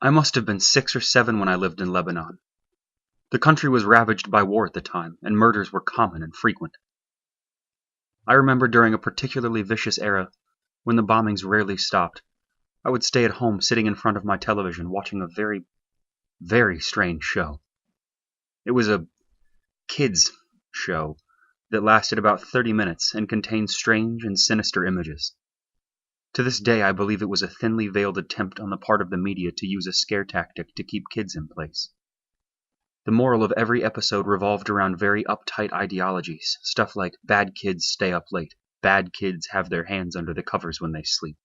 I must have been 6 or 7 when I lived in Lebanon. The country was ravaged by war at the time, and murders were common and frequent. I remember during a particularly vicious era, when the bombings rarely stopped, I would stay at home sitting in front of my television watching a very, very strange show. It was a kids' show that lasted about 30 minutes and contained strange and sinister images. To this day, I believe it was a thinly veiled attempt on the part of the media to use a scare tactic to keep kids in place. The moral of every episode revolved around very uptight ideologies, stuff like bad kids stay up late, bad kids have their hands under the covers when they sleep,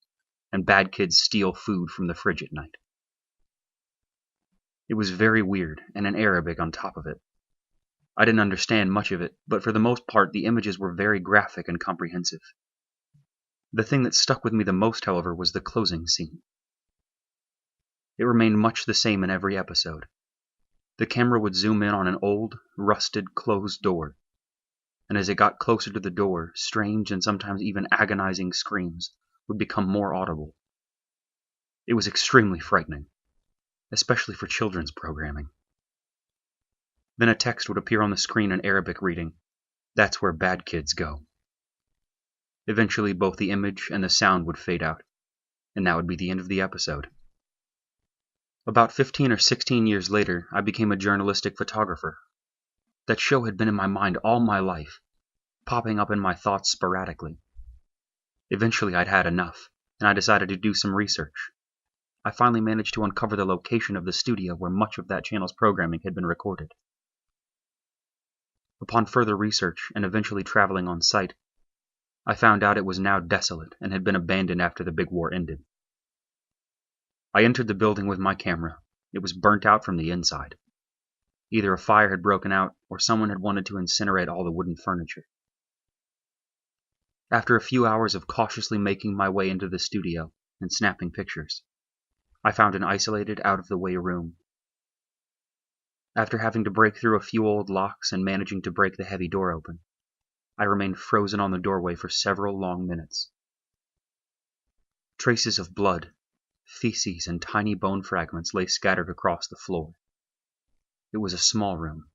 and bad kids steal food from the fridge at night. It was very weird, and in Arabic on top of it. I didn't understand much of it, but for the most part the images were very graphic and comprehensive. The thing that stuck with me the most, however, was the closing scene. It remained much the same in every episode. The camera would zoom in on an old, rusted, closed door, and as it got closer to the door, strange and sometimes even agonizing screams would become more audible. It was extremely frightening, especially for children's programming. Then a text would appear on the screen in Arabic reading, "That's where bad kids go." Eventually both the image and the sound would fade out, and that would be the end of the episode. About 15 or 16 years later, I became a journalistic photographer. That show had been in my mind all my life, popping up in my thoughts sporadically. Eventually I'd had enough, and I decided to do some research. I finally managed to uncover the location of the studio where much of that channel's programming had been recorded. Upon further research, and eventually traveling on site, I found out it was now desolate and had been abandoned after the big war ended. I entered the building with my camera. It was burnt out from the inside. Either a fire had broken out, or someone had wanted to incinerate all the wooden furniture. After a few hours of cautiously making my way into the studio and snapping pictures, I found an isolated, out-of-the-way room. After having to break through a few old locks and managing to break the heavy door open, I remained frozen on the doorway for several long minutes. Traces of blood, feces, and tiny bone fragments lay scattered across the floor. It was a small room,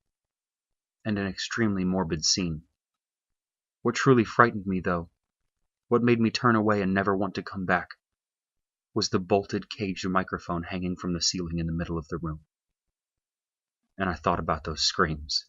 and an extremely morbid scene. What truly frightened me, though, what made me turn away and never want to come back, was the bolted, caged microphone hanging from the ceiling in the middle of the room. And I thought about those screams.